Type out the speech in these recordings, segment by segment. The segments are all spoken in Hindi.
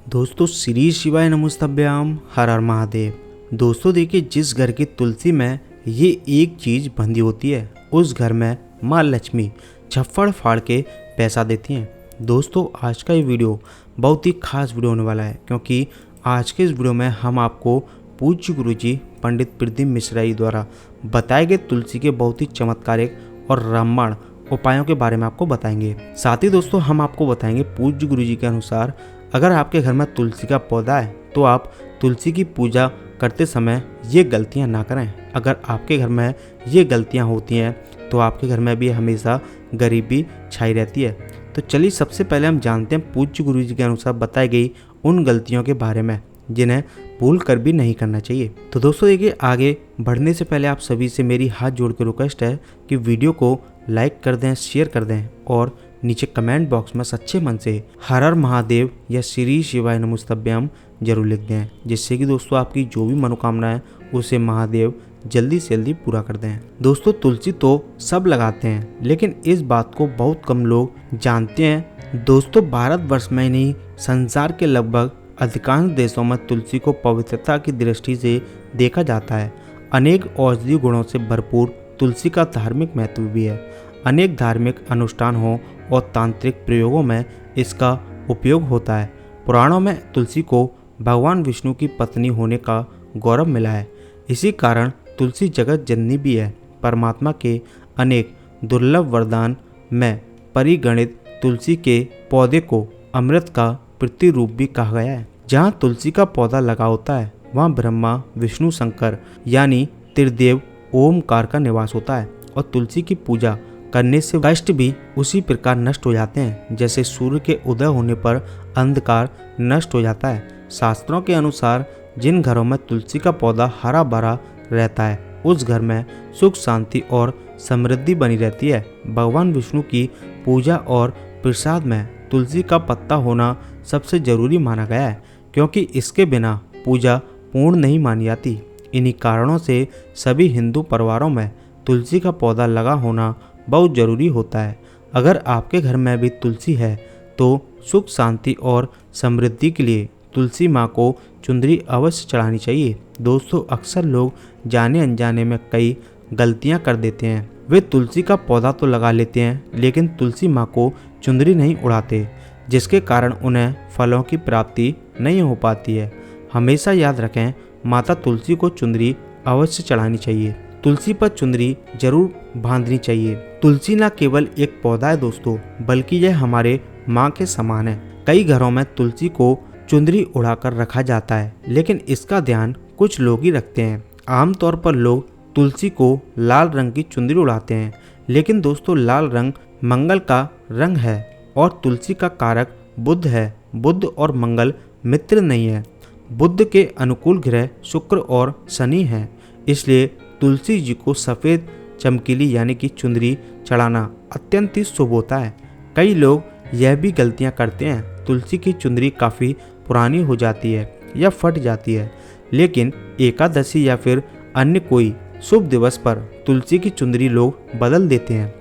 दोस्तों श्री शिवाय नमस्तभ्याम, हर हर महादेव। दोस्तों देखिए, जिस घर की तुलसी में ये एक चीज़ बंधी होती है उस घर में माँ लक्ष्मी छप्पड़ फाड़ के पैसा देती हैं। दोस्तों आज का ये वीडियो बहुत ही खास वीडियो होने वाला है, क्योंकि आज के इस वीडियो में हम आपको पूज्य गुरुजी पंडित प्रदीप मिश्रा जी द्वारा बताए गए तुलसी के बहुत ही चमत्कारिक और रामबाण उपायों के बारे में आपको बताएंगे। साथ ही दोस्तों हम आपको बताएंगे पूज्य गुरुजी के अनुसार अगर आपके घर में तुलसी का पौधा है तो आप तुलसी की पूजा करते समय ये गलतियां ना करें। अगर आपके घर में ये गलतियां होती हैं तो आपके घर में भी हमेशा गरीबी छाई रहती है। तो चलिए सबसे पहले हम जानते हैं पूज्य गुरुजी के अनुसार बताई गई उन गलतियों के बारे में जिन्हें भूल कर भी नहीं करना चाहिए। तो दोस्तों देखिए, आगे बढ़ने से पहले आप सभी से मेरी हाथ जोड़ के रिक्वेस्ट है कि वीडियो को लाइक कर दें, शेयर कर दें और नीचे कमेंट बॉक्स में सच्चे मन से हर हर महादेव या श्री शिवाय नमस्तभ्याम जरूर लिख दें, जिससे कि दोस्तों आपकी जो भी मनोकामना है उसे महादेव जल्दी से जल्दी पूरा कर दें। दोस्तों तुलसी तो सब लगाते हैं, लेकिन इस बात को बहुत कम लोग जानते हैं। दोस्तों भारतवर्ष में नहीं, संसार के लगभग अधिकांश देशों में तुलसी को पवित्रता की दृष्टि से देखा जाता है। अनेक औषधीय गुणों से भरपूर तुलसी का धार्मिक महत्व भी है। अनेक धार्मिक अनुष्ठान हो और तांत्रिक प्रयोगों में इसका उपयोग होता है। पुराणों में तुलसी को भगवान विष्णु की पत्नी होने का गौरव मिला है। इसी कारण तुलसी जगत जननी भी है। परमात्मा के अनेक दुर्लभ वरदान में परिगणित तुलसी के पौधे को अमृत का प्रतिरूप भी कहा गया है। जहाँ तुलसी का पौधा लगा होता है वहाँ ब्रह्मा विष्णु शंकर यानी त्रिदेव ओमकार का निवास होता है। और तुलसी की पूजा करने से कष्ट भी उसी प्रकार नष्ट हो जाते हैं जैसे सूर्य के उदय होने पर अंधकार नष्ट हो जाता है। शास्त्रों के अनुसार जिन घरों में तुलसी का पौधा हरा भरा रहता है उस घर में सुख शांति और समृद्धि बनी रहती है। भगवान विष्णु की पूजा और प्रसाद में तुलसी का पत्ता होना सबसे जरूरी माना गया है, क्योंकि इसके बिना पूजा पूर्ण नहीं मानी जाती। इन्हीं कारणों से सभी हिंदू परिवारों में तुलसी का पौधा लगा होना बहुत ज़रूरी होता है। अगर आपके घर में भी तुलसी है तो सुख शांति और समृद्धि के लिए तुलसी माँ को चुंदरी अवश्य चढ़ानी चाहिए। दोस्तों अक्सर लोग जाने अनजाने में कई गलतियाँ कर देते हैं। वे तुलसी का पौधा तो लगा लेते हैं लेकिन तुलसी माँ को चुंदरी नहीं उड़ाते, जिसके कारण उन्हें फलों की प्राप्ति नहीं हो पाती है। हमेशा याद रखें, माता तुलसी को चुंदरी अवश्य चढ़ानी चाहिए। तुलसी पर चुंदरी जरूर बांधनी चाहिए। तुलसी न केवल एक पौधा है दोस्तों, बल्कि यह हमारे माँ के समान है। कई घरों में तुलसी को चुंदरी उड़ाकर रखा जाता है, लेकिन इसका ध्यान कुछ लोग ही रखते हैं। आमतौर पर लोग तुलसी को लाल रंग की चुंदरी उड़ाते हैं, लेकिन दोस्तों लाल रंग मंगल का रंग है और तुलसी का कारक बुध है। बुध और मंगल मित्र नहीं है। बुध के अनुकूल ग्रह शुक्र और शनि हैं, इसलिए तुलसी जी को सफ़ेद चमकीली यानी कि चुंदरी चढ़ाना अत्यंत ही शुभ होता है। कई लोग यह भी गलतियां करते हैं, तुलसी की चुंदरी काफ़ी पुरानी हो जाती है या फट जाती है, लेकिन एकादशी या फिर अन्य कोई शुभ दिवस पर तुलसी की चुंदरी लोग बदल देते हैं।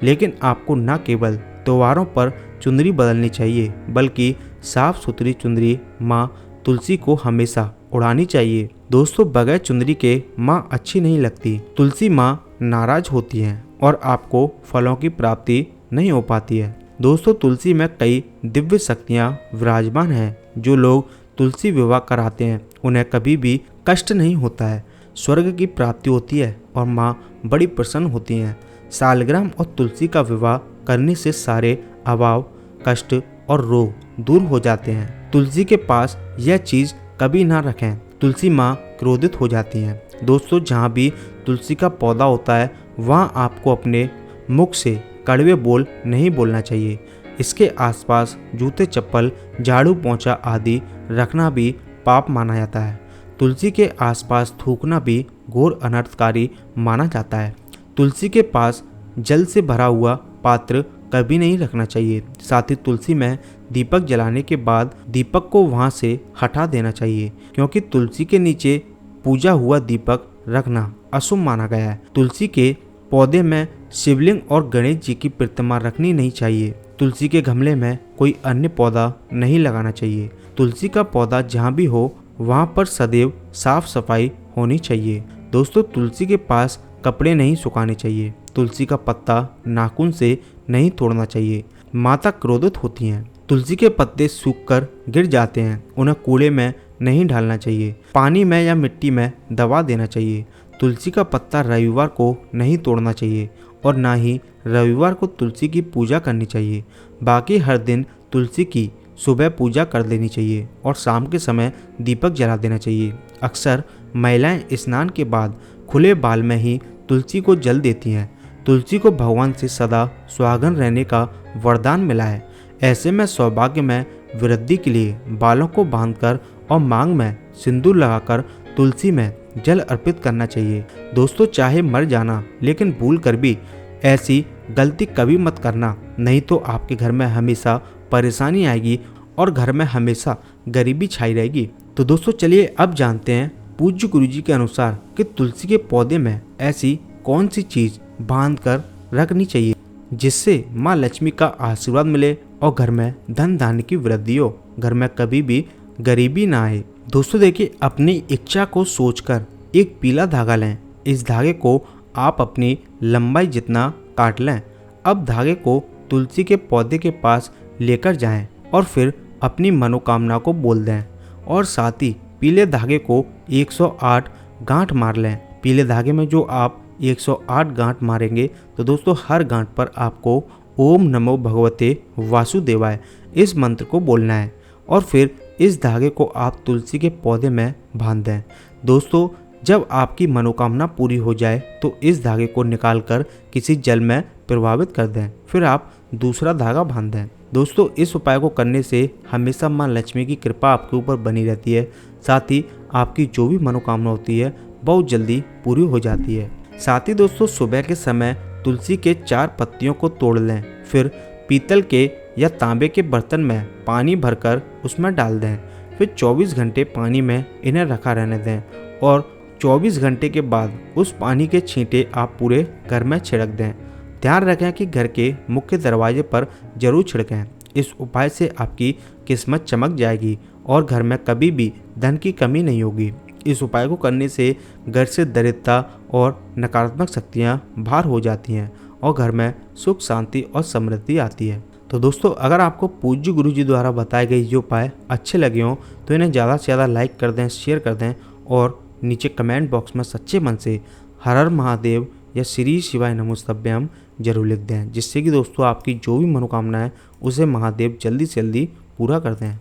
लेकिन आपको न केवल त्योहारों पर चुंदरी बदलनी चाहिए, बल्कि साफ सुथरी चुंदरी माँ तुलसी को हमेशा उड़ानी चाहिए। दोस्तों बगैर चुंदरी के माँ अच्छी नहीं लगती। तुलसी माँ नाराज होती हैं और आपको फलों की प्राप्ति नहीं हो पाती है। दोस्तों तुलसी में कई दिव्य शक्तियाँ विराजमान हैं। जो लोग तुलसी विवाह कराते हैं उन्हें कभी भी कष्ट नहीं होता है, स्वर्ग की प्राप्ति होती है और माँ बड़ी प्रसन्न होती हैं। सालग्राम और तुलसी का विवाह करने से सारे अभाव कष्ट और रोग दूर हो जाते हैं। तुलसी के पास यह चीज़ कभी ना रखें, तुलसी माँ क्रोधित हो जाती हैं। दोस्तों जहाँ भी तुलसी का पौधा होता है वहाँ आपको अपने मुख से कड़वे बोल नहीं बोलना चाहिए। इसके आसपास जूते चप्पल झाड़ू पोंछा आदि रखना भी पाप माना जाता है। तुलसी के आसपास थूकना भी घोर अनर्थकारी माना जाता है। तुलसी के पास जल से भरा हुआ पात्र कभी नहीं रखना चाहिए। साथ ही तुलसी में दीपक जलाने के बाद दीपक को वहां से हटा देना चाहिए, क्योंकि तुलसी के नीचे पूजा हुआ दीपक रखना अशुभ माना गया है। तुलसी के पौधे में शिवलिंग और गणेश जी की प्रतिमा रखनी नहीं चाहिए। तुलसी के गमले में कोई अन्य पौधा नहीं लगाना चाहिए। तुलसी का पौधा जहाँ भी हो वहाँ पर सदैव साफ सफाई होनी चाहिए। दोस्तों, तुलसी के पास कपड़े नहीं सुखाने चाहिए। तुलसी का पत्ता नाखून से नहीं तोड़ना चाहिए। माता क्रोधित होती हैं। तुलसी के पत्ते सूखकर गिर जाते हैं, उन्हें कूड़े में नहीं डालना चाहिए। पानी में या मिट्टी में दबा देना चाहिए। तुलसी का पत्ता रविवार को नहीं तोड़ना चाहिए और ना ही रविवार को तुलसी की पूजा करनी चाहिए। बाकी हर दिन तुलसी की सुबह पूजा कर लेनी चाहिए और शाम के समय दीपक जला देना चाहिए। अक्सर महिलाएं स्नान के बाद खुले बाल में ही तुलसी को जल देती हैं। तुलसी को भगवान से सदा सुहागन रहने का वरदान मिला है। ऐसे में सौभाग्य में वृद्धि के लिए बालों को बांधकर और मांग में सिंदूर लगाकर तुलसी में जल अर्पित करना चाहिए। दोस्तों, चाहे मर जाना, लेकिन भूल कर भी ऐसी गलती कभी मत करना, नहीं तो आपके घर में हमेशा परेशानी आएगी और घर में हमेशा गरीबी छाई रहेगी। तो दोस्तों, चलिए अब जानते हैं पूज्य गुरुजी के अनुसार कि तुलसी के पौधे में ऐसी कौन सी चीज बांध कर रखनी चाहिए जिससे माँ लक्ष्मी का आशीर्वाद मिले और घर में धन धान्य की वृद्धि हो, घर में कभी भी गरीबी ना आए। दोस्तों देखिए, अपनी इच्छा को सोचकर एक पीला धागा लें। इस धागे को आप अपनी लंबाई जितना काट लें। अब धागे को तुलसी के पौधे के पास लेकर जाएं और फिर अपनी मनोकामना को बोल दें और साथ ही पीले धागे को 108 गांठ मार लें। पीले धागे में जो आप 108 गांठ मारेंगे तो दोस्तों हर गांठ पर आपको ओम नमो भगवते वासुदेवाय इस मंत्र को बोलना है और फिर इस धागे को आप तुलसी के पौधे में बांध दें। दोस्तों, जब आपकी मनोकामना पूरी हो जाए तो इस धागे को निकालकर किसी जल में प्रभावित कर दें, फिर आप दूसरा धागा बांध दें। दोस्तों, इस उपाय को करने से हमेशा माँ लक्ष्मी की कृपा आपके ऊपर बनी रहती है। साथ ही आपकी जो भी मनोकामना होती है बहुत जल्दी पूरी हो जाती है। साथ ही दोस्तों, सुबह के समय तुलसी के 4 पत्तियों को तोड़ लें, फिर पीतल के या तांबे के बर्तन में पानी भरकर उसमें डाल दें। फिर 24 घंटे पानी में इन्हें रखा रहने दें और 24 घंटे के बाद उस पानी के छींटे आप पूरे घर में छिड़क दें। ध्यान रखें कि घर के मुख्य दरवाजे पर जरूर छिड़कें। इस उपाय से आपकी किस्मत चमक जाएगी और घर में कभी भी धन की कमी नहीं होगी। इस उपाय को करने से घर से दरिद्रता और नकारात्मक शक्तियाँ बाहर हो जाती हैं और घर में सुख शांति और समृद्धि आती है। तो दोस्तों, अगर आपको पूज्य गुरुजी द्वारा बताए गए ये उपाय अच्छे लगे हों तो इन्हें ज़्यादा से ज़्यादा लाइक कर दें, शेयर कर दें और नीचे कमेंट बॉक्स में सच्चे मन से हर हर महादेव या श्री शिवाय नमोस्तुभ्यम जरूर लिख दें, जिससे कि दोस्तों आपकी जो भी मनोकामना है उसे महादेव जल्दी से जल्दी पूरा कर दें।